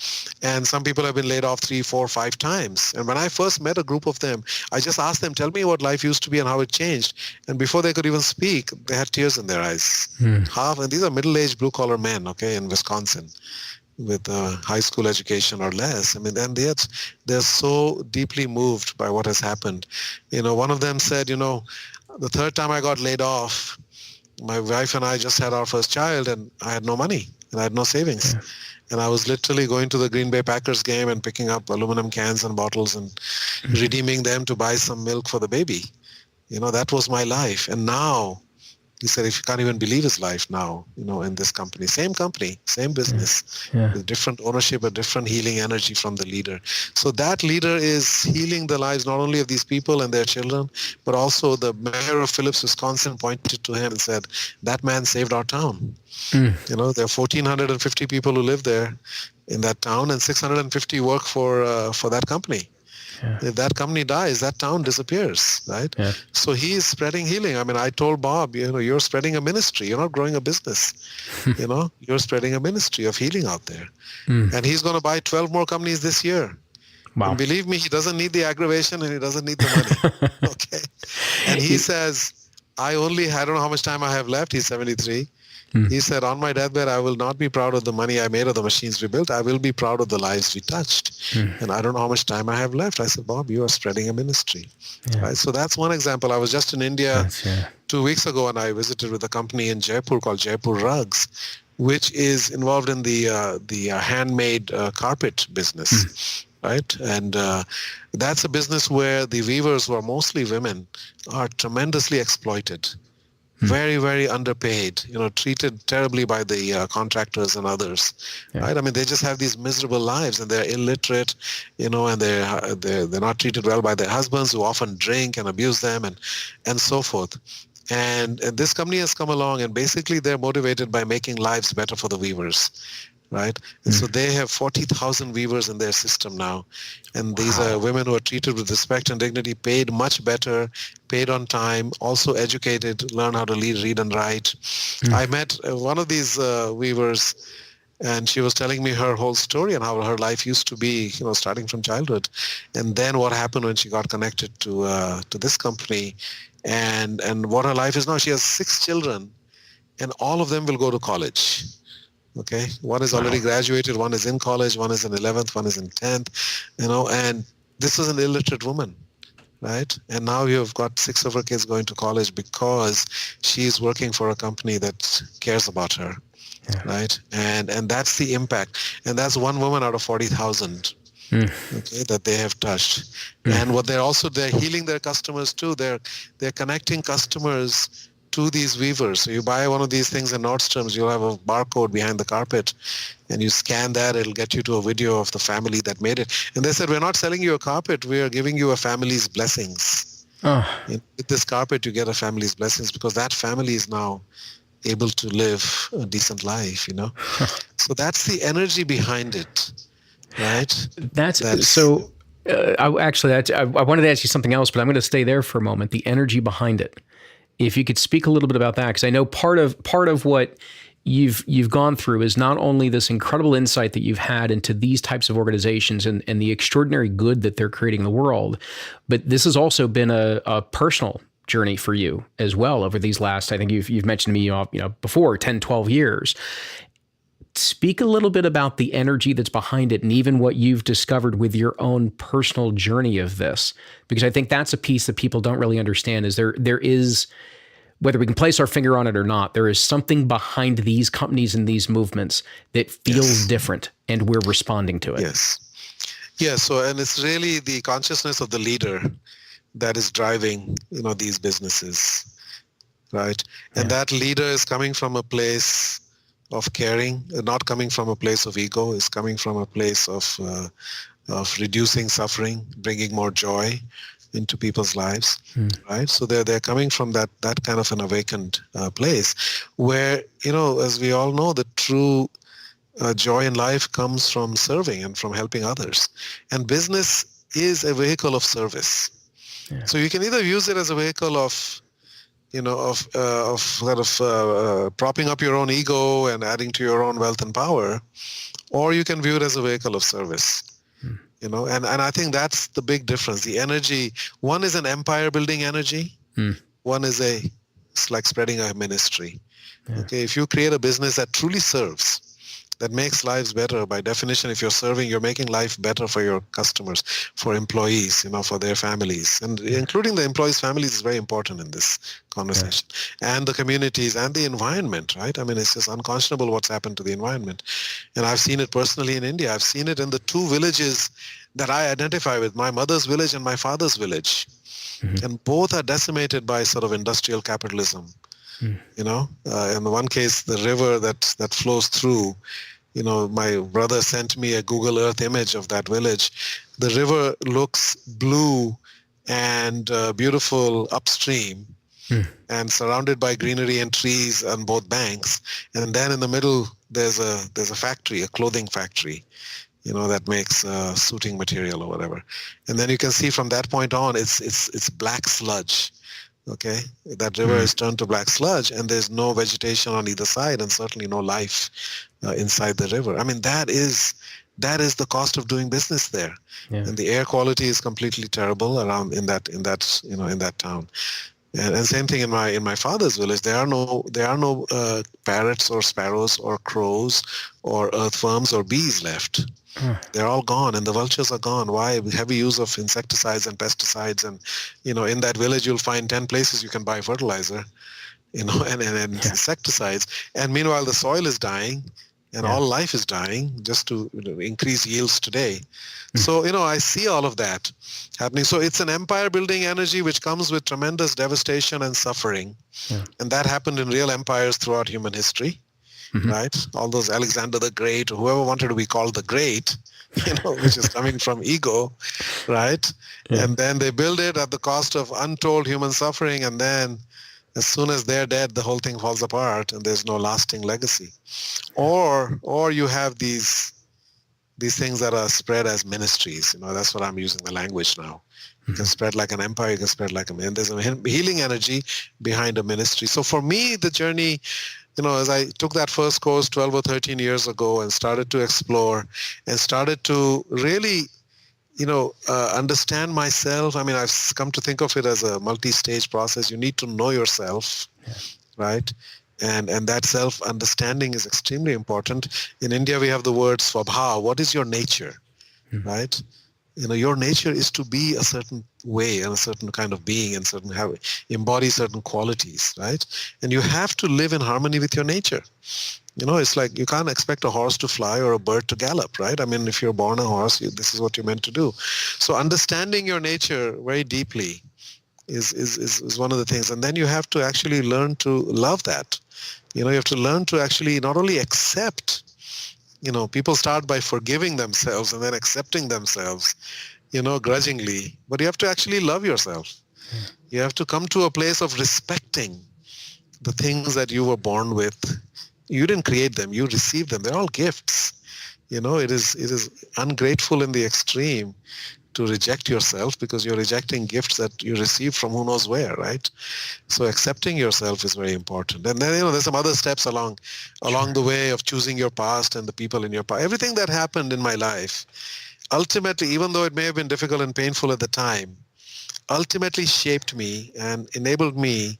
And some people have been laid off 3, 4, 5 times. And when I first met a group of them, I just asked them, tell me what life used to be and how it changed. And before they could even speak, they had tears in their eyes. And these are middle-aged blue-collar men, okay, in Wisconsin, with high school education or less. And yet they're so deeply moved by what has happened. One of them said, the third time I got laid off, my wife and I just had our first child and I had no money and I had no savings. Yeah. And I was literally going to the Green Bay Packers game and picking up aluminum cans and bottles and redeeming them to buy some milk for the baby. That was my life. And now, he said, if you can't even believe his life now, in this company, same business, with different ownership, a different healing energy from the leader. So that leader is healing the lives not only of these people and their children, but also the mayor of Phillips, Wisconsin, pointed to him and said, that man saved our town. There are 1,450 people who live there in that town, and 650 work for that company. Yeah. If that company dies, that town disappears, right? Yeah. So he is spreading healing. I told Bob, you're spreading a ministry. You're not growing a business. You're spreading a ministry of healing out there. And he's going to buy 12 more companies this year. Wow. And believe me, he doesn't need the aggravation and he doesn't need the money. Okay. And he says, I don't know how much time I have left. He's 73. He said, on my deathbed, I will not be proud of the money I made or the machines we built. I will be proud of the lives we touched. And I don't know how much time I have left. I said, Bob, you are spreading a ministry. Yeah. Right? So that's one example. I was just in India 2 weeks ago and I visited with a company in Jaipur called Jaipur Rugs, which is involved in the handmade carpet business. Right? And that's a business where the weavers, who are mostly women, are tremendously exploited. Very, very underpaid, treated terribly by the contractors and others, right? They just have these miserable lives and they're illiterate, and they're not treated well by their husbands, who often drink and abuse them and so forth. And this company has come along and basically they're motivated by making lives better for the weavers. Right? And so they have 40,000 weavers in their system now. And these are women who are treated with respect and dignity, paid much better, paid on time, also educated, learn how to read and write. I met one of these weavers, and she was telling me her whole story and how her life used to be, starting from childhood. And then what happened when she got connected to this company and what her life is now. She has 6 children, and all of them will go to college. Okay, one is already graduated, one is in college, one is in 11th, one is in 10th, and this is an illiterate woman, right? And now you've got 6 of her kids going to college because she's working for a company that cares about her, right? And that's the impact. And that's one woman out of 40,000, okay, that they have touched. And what they're healing their customers too. They're connecting customers to these weavers. So you buy one of these things in Nordstrom's, you'll have a barcode behind the carpet, and you scan that, it'll get you to a video of the family that made it. And they said, we're not selling you a carpet, we are giving you a family's blessings. Oh. With this carpet, you get a family's blessings because that family is now able to live a decent life, So that's the energy behind it, right? That's so. I wanted to ask you something else, but I'm going to stay there for a moment. The energy behind it. If you could speak a little bit about that, because I know part of what you've gone through is not only this incredible insight that you've had into these types of organizations and the extraordinary good that they're creating in the world, but this has also been a personal journey for you as well over these last, I think you've mentioned to me, before 10, 12 years. Speak a little bit about the energy that's behind it and even what you've discovered with your own personal journey of this, because I think that's a piece that people don't really understand is there is, whether we can place our finger on it or not, there is something behind these companies and these movements that feels different and we're responding to it. Yes. Yeah. So, and it's really the consciousness of the leader that is driving, these businesses, right? And that leader is coming from a place of caring, not coming from a place of ego, is coming from a place of reducing suffering, bringing more joy into people's lives, right? So they're coming from that kind of an awakened place where, as we all know, the true joy in life comes from serving and from helping others. And business is a vehicle of service. Yeah. So you can either use it as a vehicle of propping up your own ego and adding to your own wealth and power, or you can view it as a vehicle of service. And I think that's the big difference. The energy, one is an empire building energy, one is it's like spreading a ministry. Yeah. Okay, if you create a business that truly serves, that makes lives better, by definition, if you're serving, you're making life better for your customers, for employees, for their families. And including the employees' families is very important in this conversation. Yeah. And the communities and the environment, right? I mean, it's just unconscionable what's happened to the environment. And I've seen it personally in India. I've seen it in the two villages that I identify with, my mother's village and my father's village. Mm-hmm. And both are decimated by sort of industrial capitalism. In the one case, the river that flows through, my brother sent me a Google Earth image of that village. The river looks blue and beautiful upstream and surrounded by greenery and trees on both banks. And then in the middle, there's a factory, a clothing factory, that makes suiting material or whatever. And then you can see from that point on, it's black sludge. Okay, that river is turned to black sludge, and there's no vegetation on either side, and certainly no life inside the river. I mean, that is the cost of doing business there, and the air quality is completely terrible around in that town. And same thing in my father's village. There are no parrots or sparrows or crows or earthworms or bees left. They're all gone, and the vultures are gone. Why? Heavy use of insecticides and pesticides, and in that village you'll find 10 places you can buy fertilizer, and insecticides. And meanwhile, the soil is dying, and all life is dying just to increase yields today. So I see all of that happening. So it's an empire-building energy which comes with tremendous devastation and suffering, and that happened in real empires throughout human history. Right? All those Alexander the Great, or whoever wanted to be called the Great, which is coming from ego, right? Yeah. And then they build it at the cost of untold human suffering, and then as soon as they're dead, the whole thing falls apart, and there's no lasting legacy. Or you have these things that are spread as ministries. That's what I'm using the language now. You can spread like an empire, you can spread like and there's a healing energy behind a ministry. So for me, the journey, as I took that first course 12 or 13 years ago and started to explore and started to really, understand myself. I mean, I've come to think of it as a multi-stage process. You need to know yourself, right? And that self-understanding is extremely important. In India, we have the word swabha. What is your nature, right? Your nature is to be a certain way and a certain kind of being and embody certain qualities, right? And you have to live in harmony with your nature. It's like you can't expect a horse to fly or a bird to gallop, right? I mean, if you're born a horse, this is what you're meant to do. So understanding your nature very deeply is one of the things. And then you have to actually learn to love that. You have to learn to actually not only accept, people start by forgiving themselves and then accepting themselves, grudgingly, but you have to actually love yourself. You have to come to a place of respecting the things that you were born with. You didn't create them, you received them. They're all gifts. It is ungrateful in the extreme to reject yourself, because you're rejecting gifts that you received from who knows where, right? So accepting yourself is very important. And then, there's some other steps along the way of choosing your past and the people in your past. Everything that happened in my life, ultimately, even though it may have been difficult and painful at the time, ultimately shaped me and enabled me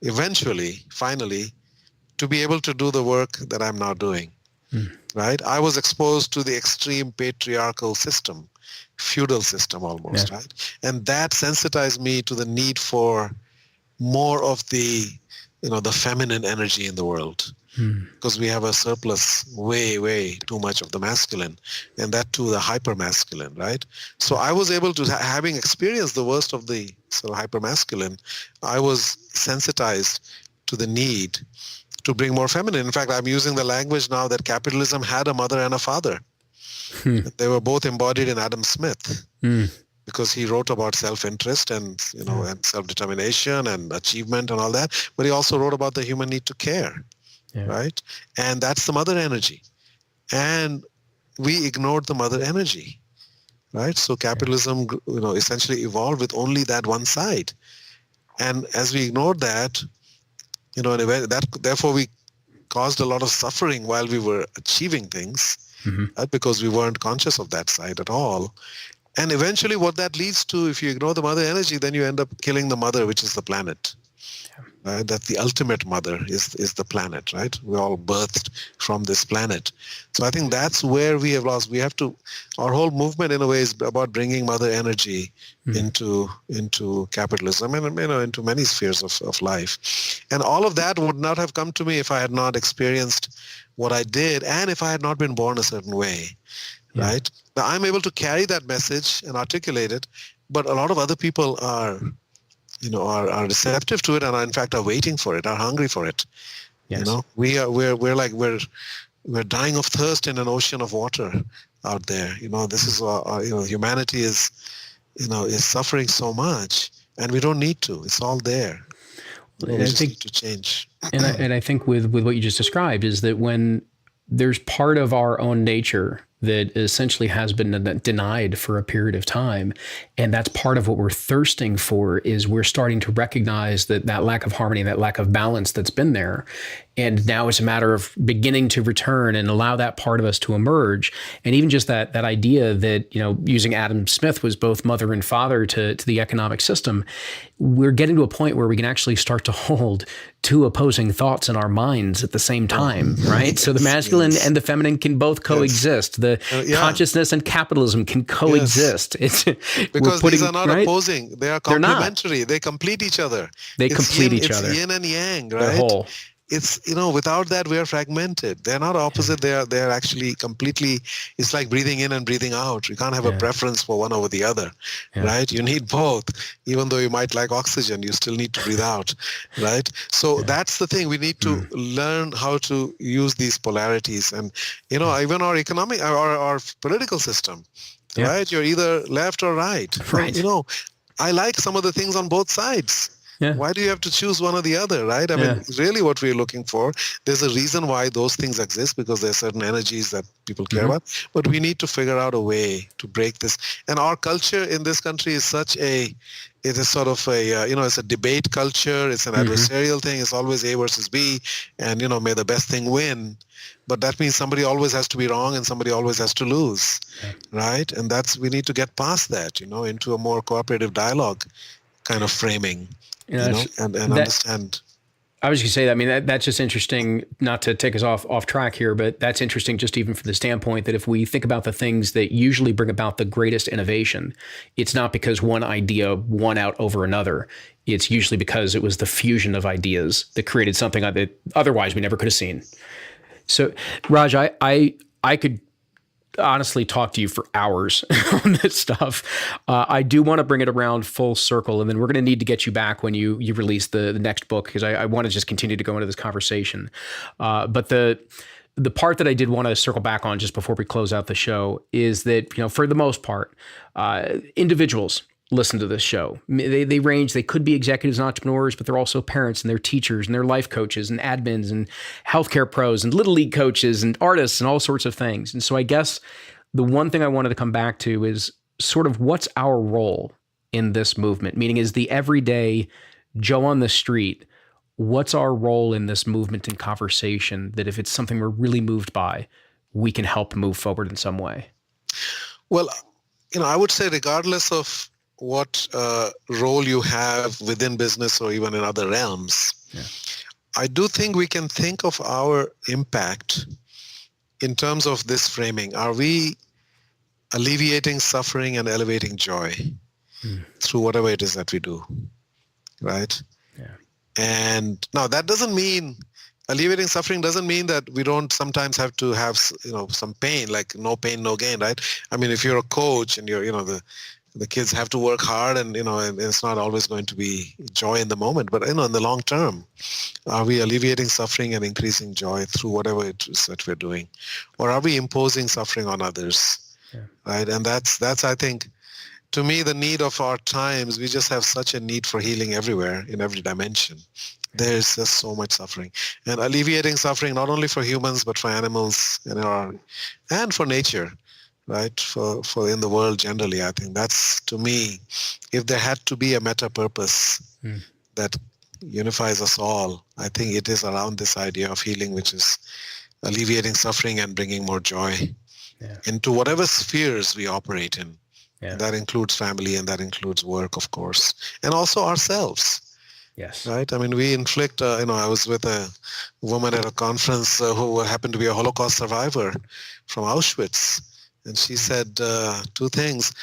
eventually, finally, to be able to do the work that I'm now doing, right? I was exposed to the extreme patriarchal system, feudal system almost, right? And that sensitized me to the need for more of the, the feminine energy in the world, because we have a surplus, way too much of the masculine, and that too the hyper-masculine, right? So I was able to, having experienced the worst of the sort of hyper-masculine, I was sensitized to the need to bring more feminine. In fact, I'm using the language now that capitalism had a mother and a father. They were both embodied in Adam Smith, because he wrote about self-interest and, and self-determination and achievement and all that. But he also wrote about the human need to care, right? And that's the mother energy. And we ignored the mother energy, right? So capitalism, essentially evolved with only that one side. And as we ignored that, therefore we caused a lot of suffering while we were achieving things, right? Because we weren't conscious of that side at all. And eventually what that leads to, if you ignore the mother energy, then you end up killing the mother, which is the planet. Right? That the ultimate mother is the planet, right? We're all birthed from this planet. So I think that's where we have lost. We have to, our whole movement in a way is about bringing mother energy into capitalism and, into many spheres of life. And all of that would not have come to me if I had not experienced what I did, and if I had not been born a certain way, right? Now I'm able to carry that message and articulate it, but a lot of other people are receptive to it, and in fact are waiting for it, are hungry for it. We're dying of thirst in an ocean of water out there. This is humanity is suffering so much, and we don't need to. It's all there. We just need to change. And I think with what you just described is that when there's part of our own nature that essentially has been denied for a period of time, and that's part of what we're thirsting for, is we're starting to recognize that lack of harmony, that lack of balance that's been there. And now it's a matter of beginning to return and allow that part of us to emerge. And even just that idea that, using Adam Smith was both mother and father to the economic system, we're getting to a point where we can actually start to hold two opposing thoughts in our minds at the same time, right? So the masculine and the feminine can both coexist. The consciousness and capitalism can coexist. It's because these are not opposing. They are complementary. They complete each other. It's yin and yang, right? They're whole. It's, without that we are fragmented. They're not opposite. They're actually completely, it's like breathing in and breathing out. You can't have a preference for one over the other, right? You need both. Even though you might like oxygen, you still need to breathe out, right? So that's the thing. We need to learn how to use these polarities. And, even our economic, our political system, right? You're either left or right. Right. I like some of the things on both sides. Yeah. Why do you have to choose one or the other, right? I mean, really what we're looking for, there's a reason why those things exist, because there are certain energies that people care about. But we need to figure out a way to break this. And our culture in this country is it is sort of it's a debate culture. It's an adversarial thing. It's always A versus B. And, may the best thing win. But that means somebody always has to be wrong and somebody always has to lose, right? And we need to get past that, into a more cooperative dialogue kind of framing. And understand. I was going to say that. I mean, that's just interesting, not to take us off track here, but that's interesting just even from the standpoint that if we think about the things that usually bring about the greatest innovation, it's not because one idea won out over another. It's usually because it was the fusion of ideas that created something that otherwise we never could have seen. So, Raj, I could honestly talk to you for hours on this stuff. I do want to bring it around full circle, and then we're going to need to get you back when you release the next book, because I want to just continue to go into this conversation. But the part that I did want to circle back on just before we close out the show is that, for the most part, individuals listen to this show. They range, they could be executives and entrepreneurs, but they're also parents and they're teachers and they're life coaches and admins and healthcare pros and little league coaches and artists and all sorts of things. And so I guess the one thing I wanted to come back to is sort of what's our role in this movement? Meaning, is the everyday Joe on the street, what's our role in this movement and conversation that if it's something we're really moved by, we can help move forward in some way? Well, I would say regardless of what role you have within business or even in other realms, I do think we can think of our impact in terms of this framing. Are we alleviating suffering and elevating joy through whatever it is that we do, right? Yeah. And now that doesn't mean, alleviating suffering doesn't mean that we don't sometimes have to have, some pain, like no pain, no gain, right? I mean, if you're a coach and you're, the kids have to work hard and, and it's not always going to be joy in the moment, but, in the long term, are we alleviating suffering and increasing joy through whatever it is that we're doing? Or are we imposing suffering on others, right? And that's, I think, to me, the need of our times. We just have such a need for healing everywhere, in every dimension. There's just so much suffering. And alleviating suffering, not only for humans, but for animals and for nature, right? For in the world generally, I think that's, to me, if there had to be a meta purpose that unifies us all, I think it is around this idea of healing, which is alleviating suffering and bringing more joy into whatever spheres we operate in. Yeah. That includes family and that includes work, of course, and also ourselves. Yes. Right. I mean, we inflict, I was with a woman at a conference who happened to be a Holocaust survivor from Auschwitz. And she said two things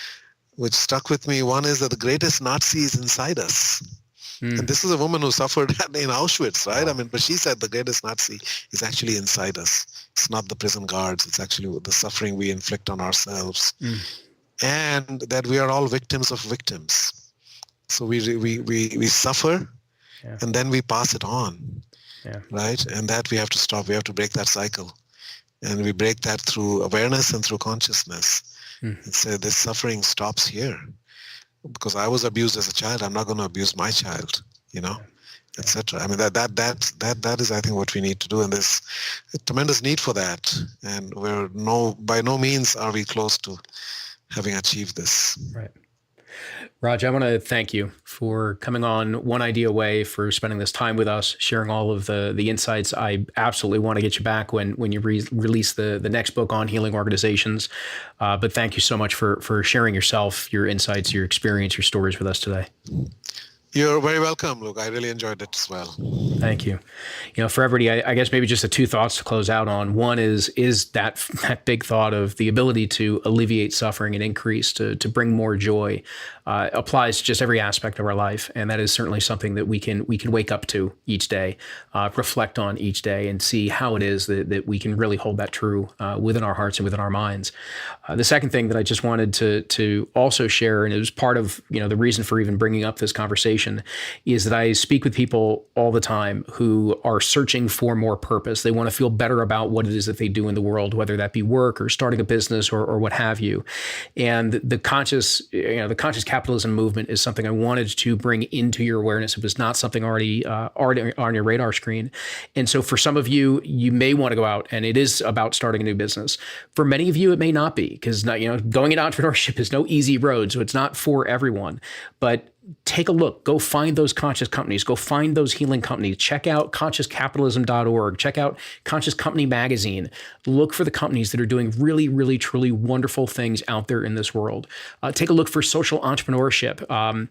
which stuck with me. One is that the greatest Nazi is inside us. And this is a woman who suffered in Auschwitz, right? I mean, but she said the greatest Nazi is actually inside us. It's not the prison guards. It's actually the suffering we inflict on ourselves. And that we are all victims of victims. So we suffer and then we pass it on, right? And that we have to stop. We have to break that cycle. And we break that through awareness and through consciousness. And say this suffering stops here. Because I was abused as a child, I'm not going to abuse my child, etc. I mean, that is, I think, what we need to do. And there's a tremendous need for that. And by no means are we close to having achieved this. Right. Raj, I want to thank you for coming on One Idea Way, for spending this time with us, sharing all of the insights. I absolutely want to get you back when you release the next book on healing organizations. But thank you so much for sharing yourself, your insights, your experience, your stories with us today. You're very welcome, Luke. I really enjoyed it as well. Thank you. For everybody, I guess maybe just the two thoughts to close out on. One is that big thought of the ability to alleviate suffering and increase, to bring more joy, applies to just every aspect of our life. And that is certainly something that we can wake up to each day, reflect on each day, and see how it is that we can really hold that true within our hearts and within our minds. The second thing that I just wanted to also share, and it was part of the reason for even bringing up this conversation, is that I speak with people all the time who are searching for more purpose. They want to feel better about what it is that they do in the world, whether that be work or starting a business or what have you. And the conscious capitalism movement is something I wanted to bring into your awareness. It was not something already on your radar screen. And so for some of you, you may want to go out, and it is about starting a new business. For many of you, it may not be, because going into entrepreneurship is no easy road. So it's not for everyone. But take a look. Go find those conscious companies. Go find those healing companies. Check out consciouscapitalism.org. Check out Conscious Company Magazine. Look for the companies that are doing really, really, truly wonderful things out there in this world. Take a look for social entrepreneurship.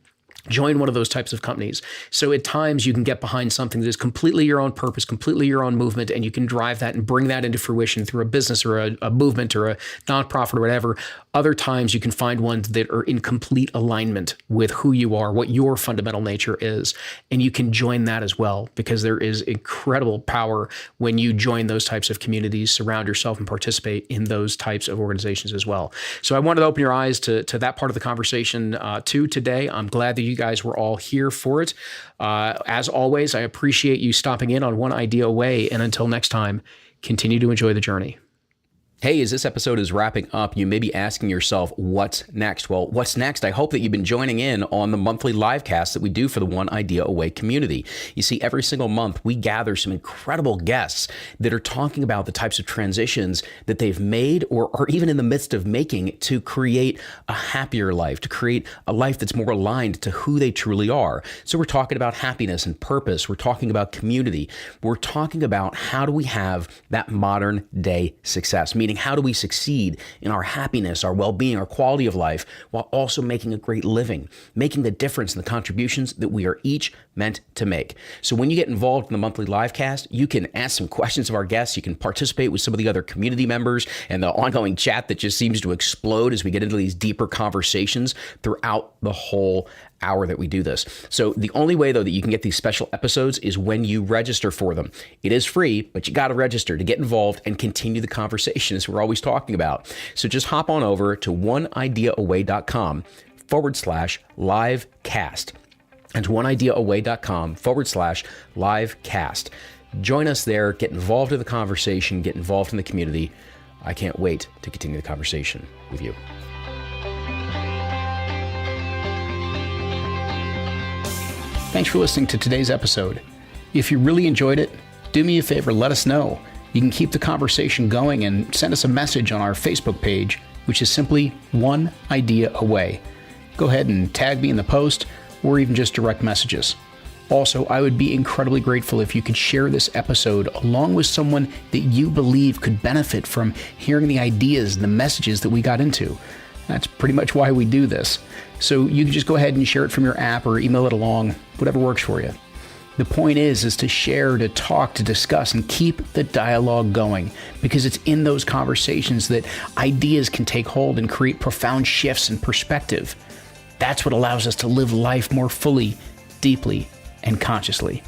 Join one of those types of companies. So at times you can get behind something that is completely your own purpose, completely your own movement, and you can drive that and bring that into fruition through a business or a movement or a nonprofit or whatever. Other times you can find ones that are in complete alignment with who you are, what your fundamental nature is. And you can join that as well, because there is incredible power when you join those types of communities, surround yourself and participate in those types of organizations as well. So I wanted to open your eyes to that part of the conversation too today. I'm glad that you guys were all here for it. As always, I appreciate you stopping in on One Idea Away. And until next time, continue to enjoy the journey. Hey, as this episode is wrapping up, you may be asking yourself, what's next? Well, what's next? I hope that you've been joining in on the monthly live cast that we do for the One Idea Away community. You see, every single month, we gather some incredible guests that are talking about the types of transitions that they've made or are even in the midst of making to create a happier life, to create a life that's more aligned to who they truly are. So we're talking about happiness and purpose. We're talking about community. We're talking about how do we have that modern day success, meaning how do we succeed in our happiness, our well-being, our quality of life, while also making a great living, making the difference in the contributions that we are each meant to make. So when you get involved in the monthly live cast, you can ask some questions of our guests. You can participate with some of the other community members and the ongoing chat that just seems to explode as we get into these deeper conversations throughout the whole hour that we do this. So the only way, though, that you can get these special episodes is when you register for them. It is free, but you got to register to get involved and continue the conversation as we're always talking about. So just hop on over to oneideaaway.com/livecast. And oneideaaway.com/livecast. Join us there, get involved in the conversation, get involved in the community. I can't wait to continue the conversation with you. Thanks for listening to today's episode. If you really enjoyed it, do me a favor, let us know. You can keep the conversation going and send us a message on our Facebook page, which is simply One Idea Away. Go ahead and tag me in the post or even just direct messages. Also, I would be incredibly grateful if you could share this episode along with someone that you believe could benefit from hearing the ideas and the messages that we got into. That's pretty much why we do this. So you can just go ahead and share it from your app or email it along, whatever works for you. The point is to share, to talk, to discuss, and keep the dialogue going, because it's in those conversations that ideas can take hold and create profound shifts in perspective. That's what allows us to live life more fully, deeply, and consciously.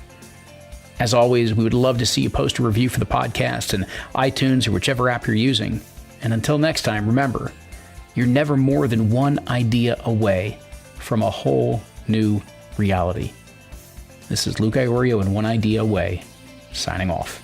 As always, we would love to see you post a review for the podcast in iTunes or whichever app you're using. And until next time, remember, you're never more than one idea away from a whole new reality. This is Luke Iorio and One Idea Away, signing off.